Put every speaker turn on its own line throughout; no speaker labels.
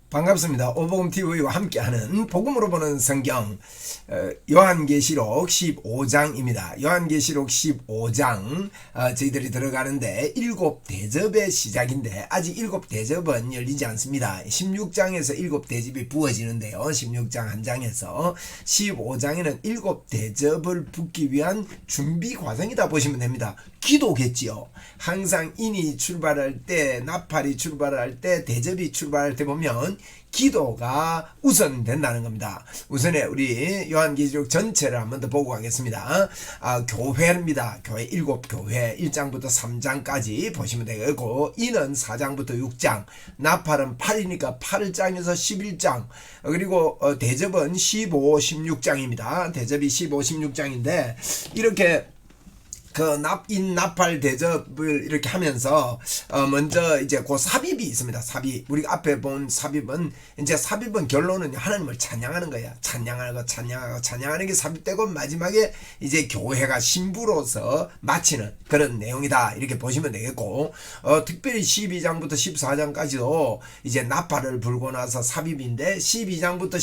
반갑습니다. 오복음TV와 함께하는 복음으로 보는 성경 요한계시록 15장입니다. 요한계시록 15장 저희들이 들어가는데 일곱 대접의 시작인데 아직 일곱 대접은 열리지 않습니다. 16장에서 일곱 대접이 부어지는데요. 16장 한 장에서 15장에는 일곱 대접을 붓기 위한 준비 과정이다 보시면 됩니다. 기도겠지요. 항상 인이 출발할 때, 나팔이 출발할 때, 대접이 출발할 때 보면 기도가 우선된다는 겁니다. 우선에 우리 요한계시록 전체를 한번 더 보고 가겠습니다. 교회입니다. 교회 일곱 교회 1장부터 3장까지 보시면 되겠고, 인은 4장부터 6장, 나팔은 8이니까 8장에서 11장, 그리고 대접은 15, 16장입니다. 대접이 15, 16장인데 이렇게 나팔 대접을 이렇게 하면서, 먼저 이제 그 삽입이 있습니다. 삽입. 우리가 앞에 본 삽입은, 이제 삽입은 결론은 하나님을 찬양하는 거야. 찬양하는 게 삽입되고, 마지막에 이제 교회가 신부로서 마치는 그런 내용이다. 이렇게 보시면 되겠고, 특별히 12장부터 14장까지도 이제 나팔을 불고 나서 삽입인데, 12장부터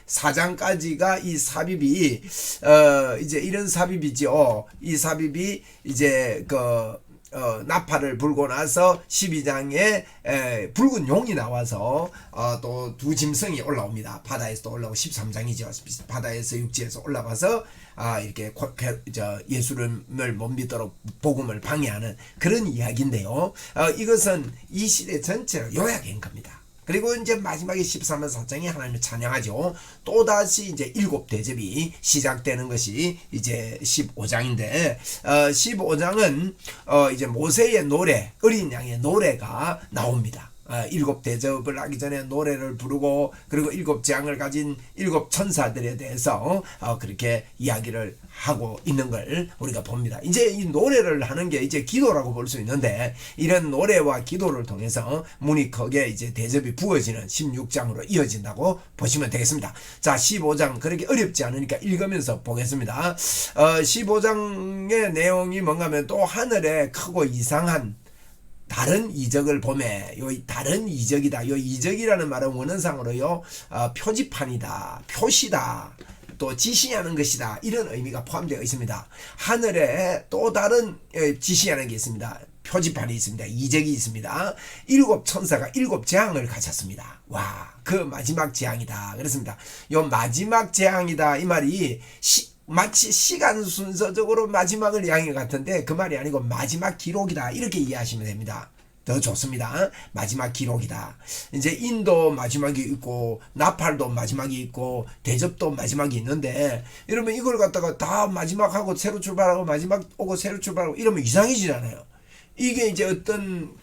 14장까지가 이 삽입이, 이제 이런 삽입이죠. 이 삽입이 이제 나팔을 불고 나서 12장에 붉은 용이 나와서 또 두 짐승이 올라옵니다. 바다에서 또 올라오고 13장이죠. 바다에서 육지에서 올라와서 이렇게 예수를 못 믿도록 복음을 방해하는 그런 이야기인데요. 이것은 이 시대 전체를 요약한 겁니다. 그리고 이제 마지막에 13만 4장이 하나님을 찬양하죠. 또다시 이제 일곱 대접이 시작되는 것이 이제 15장인데, 15장은 이제 모세의 노래, 어린 양의 노래가 나옵니다. 일곱 대접을 하기 전에 노래를 부르고, 그리고 일곱 재앙을 가진 일곱 천사들에 대해서 그렇게 이야기를 하고 있는 걸 우리가 봅니다. 이제 이 노래를 하는 게 이제 기도라고 볼 수 있는데, 이런 노래와 기도를 통해서 문이 크게 이제 대접이 부어지는 16장으로 이어진다고 보시면 되겠습니다. 자, 15장 그렇게 어렵지 않으니까 읽으면서 보겠습니다. 15장의 내용이 뭔가 하면 또 하늘에 크고 이상한 다른 이적을 보매. 요 다른 이적이다. 요 이적이라는 말은 원어상으로요, 표지판이다, 표시다, 또 지시하는 것이다, 이런 의미가 포함되어 있습니다. 하늘에 또 다른 지시하는 게 있습니다. 표지판이 있습니다. 이적이 있습니다. 일곱 천사가 일곱 재앙을 가졌습니다. 와, 그 마지막 재앙이다 그랬습니다. 요 마지막 재앙이다 이 말이 마치 시간 순서적으로 마지막을 이야기한 것 같은데, 그 말이 아니고 마지막 기록이다, 이렇게 이해하시면 됩니다. 더 좋습니다. 마지막 기록이다. 이제 인도 마지막이 있고, 나팔도 마지막이 있고, 대접도 마지막이 있는데, 이러면 이걸 갖다가 다 마지막하고 새로 출발하고 마지막 오고 새로 출발하고 이러면 이상해지잖아요. 이게 이제 어떤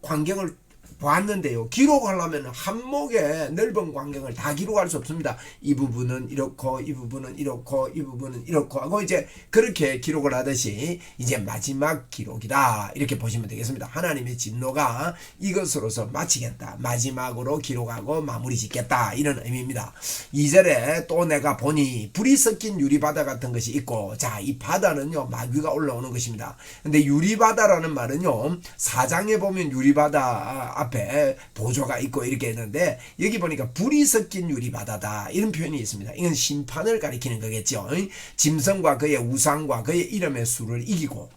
광경을 보았는데요. 기록하려면 한목의 넓은 광경을 다 기록할 수 없습니다. 이 부분은 이렇고, 이 부분은 이렇고, 이 부분은 이렇고 하고, 이제 그렇게 기록을 하듯이 이제 마지막 기록이다, 이렇게 보시면 되겠습니다. 하나님의 진노가 이것으로서 마치겠다, 마지막으로 기록하고 마무리 짓겠다, 이런 의미입니다. 2절에 또 내가 보니 불이 섞인 유리바다 같은 것이 있고, 자, 이 바다는요, 마귀가 올라오는 것입니다. 근데 유리바다라는 말은요, 4장에 보면 유리바다 앞에 보조가 있고 이렇게 했는데, 여기 보니까 불이 섞인 유리바다다, 이런 표현이 있습니다. 이건 심판을 가리키는 거겠죠. 짐승과 그의 우상과 그의 이름의 수를 이기고,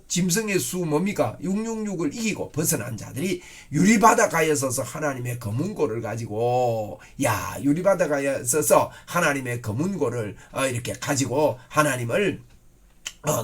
짐승의 수 뭡니까? 666을 이기고 벗어난 자들이 유리바다가에 서서 하나님의 검은고를 가지고, 야, 유리바다가에 서서 하나님의 검은고를 이렇게 가지고 하나님을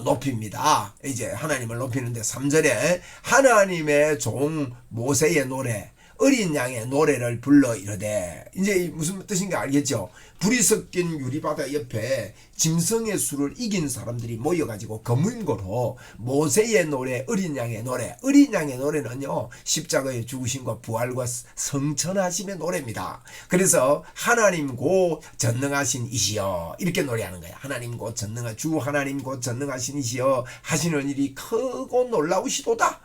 높입니다. 이제 하나님을 높이는데, 3절에 하나님의 종 모세의 노래, 어린 양의 노래를 불러 이르되, 이제 무슨 뜻인가 알겠죠? 불이 섞인 유리바다 옆에 짐승의 수를 이긴 사람들이 모여가지고 검은고로 모세의 노래, 어린 양의 노래. 어린 양의 노래는요, 십자가의 죽으심과 부활과 성천하심의 노래입니다. 그래서 하나님 곧 전능하신 이시여, 이렇게 노래하는 거야. 하나님 곧 주 하나님 곧 전능하신 이시여, 하시는 일이 크고 놀라우시도다.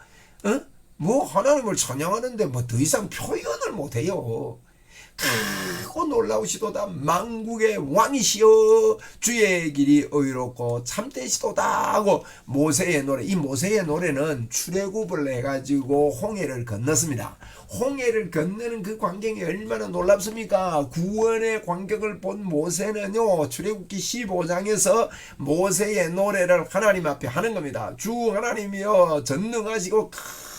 뭐 하나님을 찬양하는데 뭐 더 이상 표현을 못해요. 크고 놀라우시도다. 만국의 왕이시여 주의 길이 의롭고 참되시도다 하고 모세의 노래, 이 모세의 노래는 출애굽을 해가지고 홍해를 건넜습니다. 홍해를 건너는 그 광경이 얼마나 놀랍습니까? 구원의 광경을 본 모세는요, 출애굽기 15장에서 모세의 노래를 하나님 앞에 하는 겁니다. 주 하나님이여 전능하시고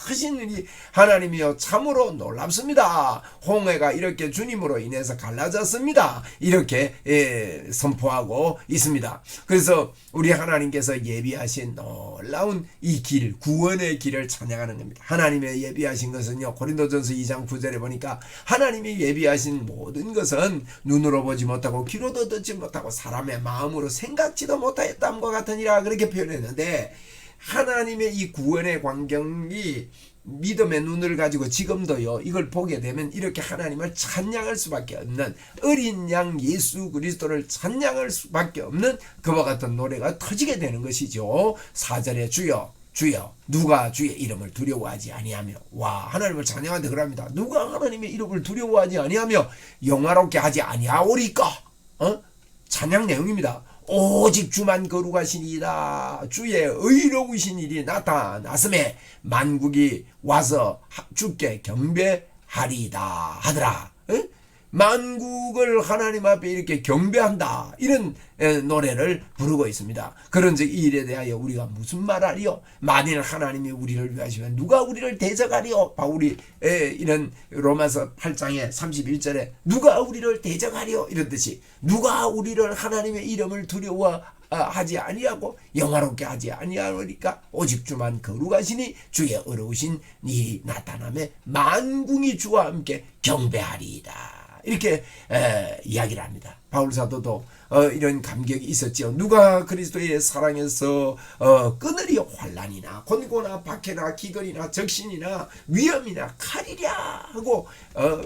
크신 일이 하나님이여 참으로 놀랍습니다. 홍해가 이렇게 주님으로 인해서 갈라졌습니다. 이렇게 선포하고 있습니다. 그래서 우리 하나님께서 예비하신 놀라운 이 길, 구원의 길을 찬양하는 겁니다. 하나님의 예비하신 것은요, 고린도전서 2장 9절에 보니까 하나님이 예비하신 모든 것은 눈으로 보지 못하고 귀로도 듣지 못하고 사람의 마음으로 생각지도 못하였다함과 같으니라 그렇게 표현했는데, 하나님의 이 구원의 광경이 믿음의 눈을 가지고 지금도요, 이걸 보게 되면 이렇게 하나님을 찬양할 수밖에 없는, 어린 양 예수 그리스도를 찬양할 수밖에 없는 그와 같은 노래가 터지게 되는 것이죠. 4절에 주여 주여 누가 주의 이름을 두려워하지 아니하며, 와, 하나님을 찬양한다 그럽니다. 누가 하나님의 이름을 두려워하지 아니하며 영화롭게 하지 아니하오리까? 찬양 내용입니다. 오직 주만 거룩하시니이다. 주의 의로우신 일이 나타났음에 만국이 와서 주께 경배하리이다 하더라. 만국을 하나님 앞에 이렇게 경배한다, 이런 노래를 부르고 있습니다. 그런즉 이 일에 대하여 우리가 무슨 말하리요? 만일 하나님이 우리를 위하시면 누가 우리를 대적하리요? 바울이 이런 로마서 8장의 31절에 누가 우리를 대적하리요? 이런 뜻이, 누가 우리를 하나님의 이름을 두려워하지 아니하고 영화롭게 하지 아니하니까 오직 주만 거룩하시니 주의 의로우신 일이 나타나며 만국이 주와 함께 경배하리이다. 이렇게 이야기를 합니다. 바울 사도도 이런 감격이 있었죠. 누가 그리스도의 사랑에서 끊으리요? 환난이나 곤고나 박해나 기근이나 적신이나 위험이나 칼이랴 하고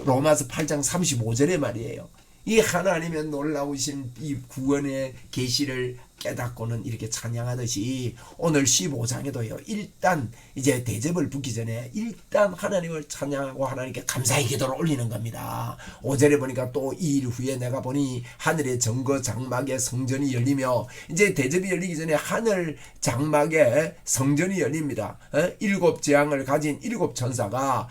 로마서 8장 35절의 말이에요. 이 하나님의 놀라우신 이 구원의 계시를 깨닫고는 이렇게 찬양하듯이 오늘 15장에도요, 일단 이제 대접을 붙기 전에 일단 하나님을 찬양하고 하나님께 감사의 기도를 올리는 겁니다. 5절에 보니까 또 2일 후에 내가 보니 하늘의 정거 장막에 성전이 열리며, 이제 대접이 열리기 전에 하늘 장막에 성전이 열립니다. 7 재앙을 가진 7 천사가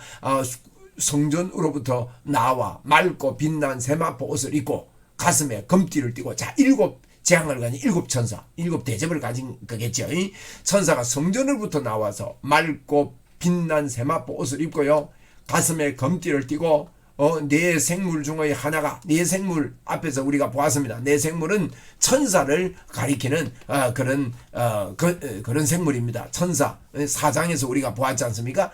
성전으로부터 나와 맑고 빛난 세마포 옷을 입고 가슴에 금띠를 띠고, 자, 7 재앙을 가진 7 천사, 7 대접을 가진 거겠죠. 천사가 성전으로부터 나와서 맑고 빛난 세마포 옷을 입고요, 가슴에 금띠를 띠고, 네 생물 중의 하나가, 네 생물 앞에서 우리가 보았습니다. 네 생물은 천사를 가리키는 그런 생물입니다. 천사 4장에서 우리가 보았지 않습니까?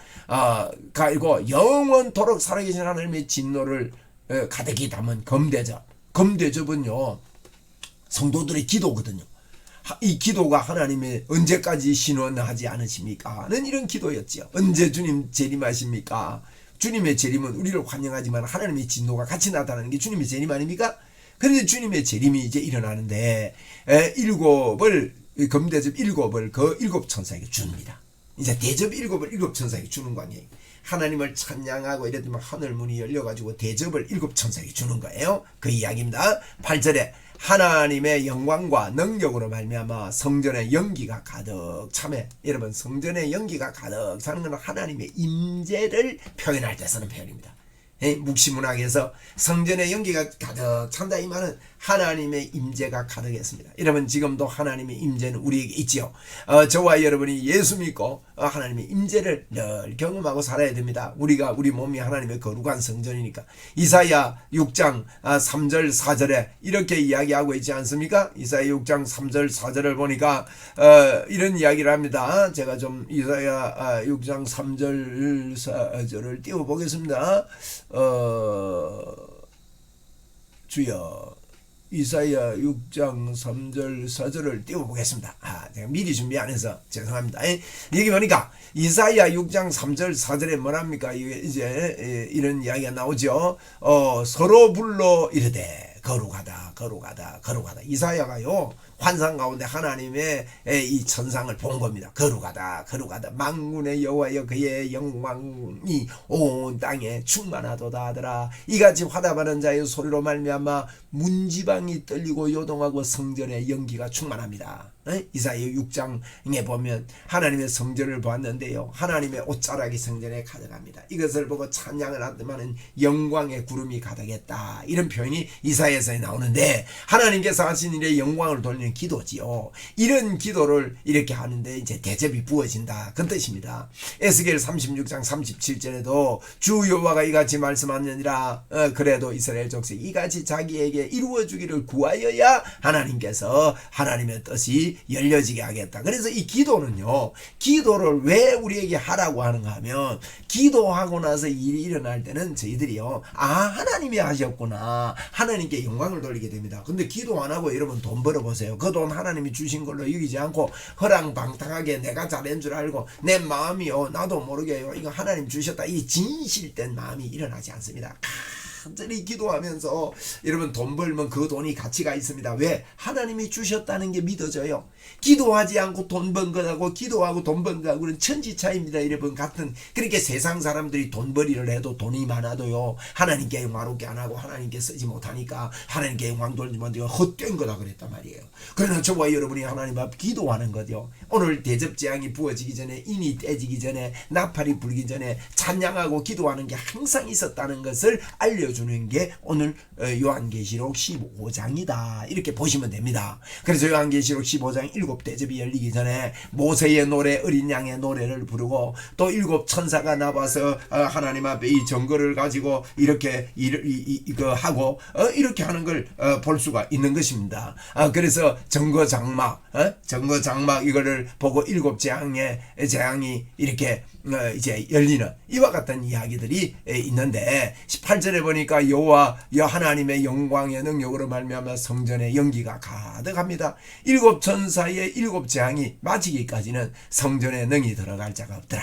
그리고 영원토록 살아계신 하나님의 진노를 가득히 담은 검대접. 검대접은요, 성도들의 기도거든요. 이 기도가 하나님의 언제까지 신원하지 않으십니까? 는 이런 기도였지요. 언제 주님 재림하십니까? 주님의 재림은 우리를 환영하지만 하나님의 진노가 같이 나타나는 게 주님의 재림 아닙니까? 그런데 주님의 재림이 이제 일어나는데, 검대접 7을 그 7 천사에게 줍니다. 이제 대접 7을 7 천사에게 주는 거 아니에요. 하나님을 찬양하고 이랬더니 하늘 문이 열려가지고 대접을 7 천사에게 주는 거예요. 그 이야기입니다. 8절에 하나님의 영광과 능력으로 말미암아 성전의 연기가 가득 차매, 여러분, 성전의 연기가 가득 차는 것은 하나님의 임재를 표현할 때 쓰는 표현입니다. 묵시문학에서 성전의 연기가 가득 찬다, 이 말은 하나님의 임재가 가득했습니다. 여러분, 지금도 하나님의 임재는 우리에게 있지요. 저와 여러분이 예수 믿고 하나님의 임재를 늘 경험하고 살아야 됩니다. 우리 몸이 하나님의 거룩한 성전이니까. 이사야 6장 3절 4절에 이렇게 이야기하고 있지 않습니까? 이사야 6장 3절 4절을 보니까 이런 이야기를 합니다. 제가 좀 이사야 6장 3절 4절을 띄워보겠습니다. 주여, 이사야 6장 3절 4절을 띄워보겠습니다. 제가 미리 준비 안 해서 죄송합니다. 여기 보니까 이사야 6장 3절 4절에 뭐랍니까? 이제 이런 이야기가 나오죠. 서로 불러 이르되 거룩하다 거룩하다 거룩하다. 이사야가요, 환상 가운데 하나님의 이 천상을 본 겁니다. 거룩하다 거룩하다 만군의 여호와여 그의 영광이 온 땅에 충만하도다 하더라. 이같이 화답하는 자의 소리로 말미암아 문지방이 떨리고 요동하고 성전의 연기가 충만합니다. 이사야 6장에 보면 하나님의 성전을 보았는데요, 하나님의 옷자락이 성전에 가득합니다. 이것을 보고 찬양을 하더만은 영광의 구름이 가득했다, 이런 표현이 이사야서에 나오는데, 하나님께서 하신 일에 영광을 돌리는 기도지요. 이런 기도를 이렇게 하는데 이제 대접이 부어진다, 그 뜻입니다. 에스겔 36장 37절에도 주 여호와가 이같이 말씀하느니라, 그래도 이스라엘 족속이 이같이 자기에게 이루어주기를 구하여야 하나님께서 하나님의 뜻이 열려지게 하겠다. 그래서 이 기도는요, 기도를 왜 우리에게 하라고 하는가 하면, 기도하고 나서 일이 일어날 때는 저희들이요, 하나님이 하셨구나, 하나님께 영광을 돌리게 됩니다. 근데 기도 안 하고 여러분 돈 벌어보세요. 그 돈 하나님이 주신 걸로 여기지 않고 허랑방탕하게 내가 잘한 줄 알고 내 마음이요, 나도 모르게요, 이거 하나님 주셨다, 이 진실된 마음이 일어나지 않습니다. 간절히 기도하면서 여러분 돈 벌면 그 돈이 가치가 있습니다. 왜? 하나님이 주셨다는 게 믿어져요. 기도하지 않고 돈 번 거하고 기도하고 돈 번 거하고는 천지 차이입니다. 여러분, 같은, 그렇게 세상 사람들이 돈벌이를 해도 돈이 많아도요, 하나님께 영화롭게 안 하고 하나님께 쓰지 못하니까 하나님께 영광 돌리지 못하니까 헛된 거다 그랬단 말이에요. 그러나 저와 여러분이 하나님 앞 기도하는 거죠. 오늘 대접재앙이 부어지기 전에, 인이 떼지기 전에, 나팔이 불기 전에 찬양하고 기도하는 게 항상 있었다는 것을 알려주는 게 오늘 요한계시록 15장이다, 이렇게 보시면 됩니다. 그래서 요한계시록 15장 7대접이 열리기 전에 모세의 노래, 어린 양의 노래를 부르고, 또 7 천사가 나와서 하나님 앞에 이 정거를 가지고 이렇게 이거 하고 이렇게 하는 걸 볼 수가 있는 것입니다. 그래서 정거장막 이거를 보고 7 재앙이 이렇게 이제 열리는 이와 같은 이야기들이 있는데, 18절에 보니까 여호와 하나님의 영광의 능력으로 말미암아 성전의 연기가 가득합니다. 7 천사의 7 재앙이 마치기까지는 성전에 능히 들어갈 자가 없더라.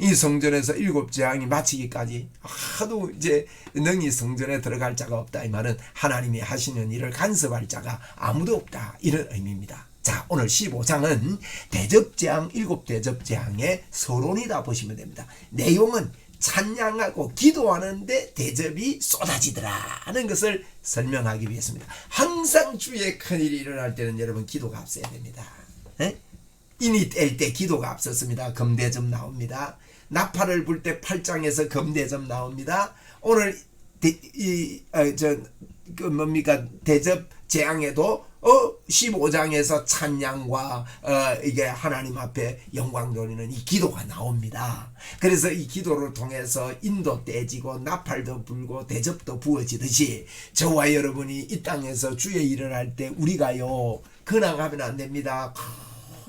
이 성전에서 7 재앙이 마치기까지 하도 이제 능히 성전에 들어갈 자가 없다, 이 말은 하나님이 하시는 일을 간섭할 자가 아무도 없다, 이런 의미입니다. 자, 오늘 15장은 대접재앙, 7 대접재앙의 서론이다 보시면 됩니다. 내용은 찬양하고 기도하는데 대접이 쏟아지더라 하는 것을 설명하기 위해서입니다. 항상 주의 큰일이 일어날 때는 여러분 기도가 앞서야 됩니다. 인이 뗄 때 기도가 앞섰습니다. 금대접 나옵니다. 나팔을 불 때 8장에서 금대접 나옵니다. 오늘 대접 재앙에도 15장에서 찬양과 이게 하나님 앞에 영광 돌리는 이 기도가 나옵니다. 그래서 이 기도를 통해서 인도 떼지고 나팔도 불고 대접도 부어지듯이, 저와 여러분이 이 땅에서 주의 일을 할 때 우리가요, 근황하면 안 됩니다.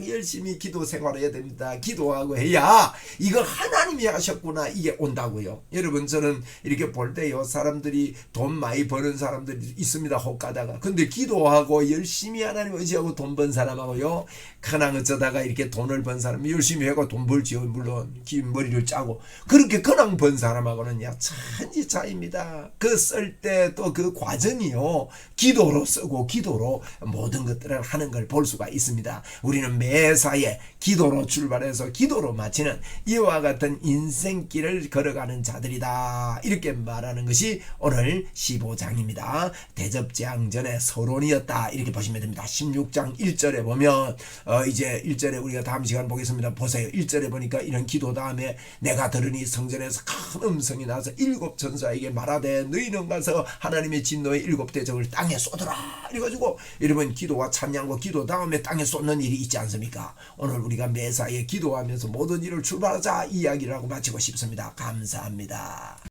열심히 기도 생활해야 됩니다. 기도하고 해야 이거 하나님이 하셨구나, 이게 온다고요. 여러분, 저는 이렇게 볼 때요, 사람들이 돈 많이 버는 사람들이 있습니다. 혹 가다가. 근데 기도하고 열심히 하나님 의지하고 돈 번 사람하고요, 그냥 어쩌다가 이렇게 돈을 번 사람이 열심히 하고 돈 벌지요. 물론 긴 머리를 짜고. 그렇게 그냥 번 사람하고는 천지 차이입니다. 그 쓸 때 또 그 과정이요, 기도로 쓰고 기도로 모든 것들을 하는 걸 볼 수가 있습니다. 우리는 매사에 기도로 출발해서 기도로 마치는 이와 같은 인생길을 걸어가는 자들이다, 이렇게 말하는 것이 오늘 15장입니다. 대접재앙 전에 서론이었다, 이렇게 보시면 됩니다. 16장 1절에 보면 이제 1절에 우리가 다음 시간 보겠습니다. 보세요. 1절에 보니까 이런 기도 다음에 내가 들으니 성전에서 큰 음성이 나서 7 천사에게 말하되 너희는 가서 하나님의 진노의 7 대접을 땅에 쏟으라, 이래가지고 여러분, 기도와 찬양과 기도 다음에 땅에 쏟는 일이 있지 않습니까? 오늘 우리가 매사에 기도하면서 모든 일을 출발하자, 이야기를 하고 마치고 싶습니다. 감사합니다.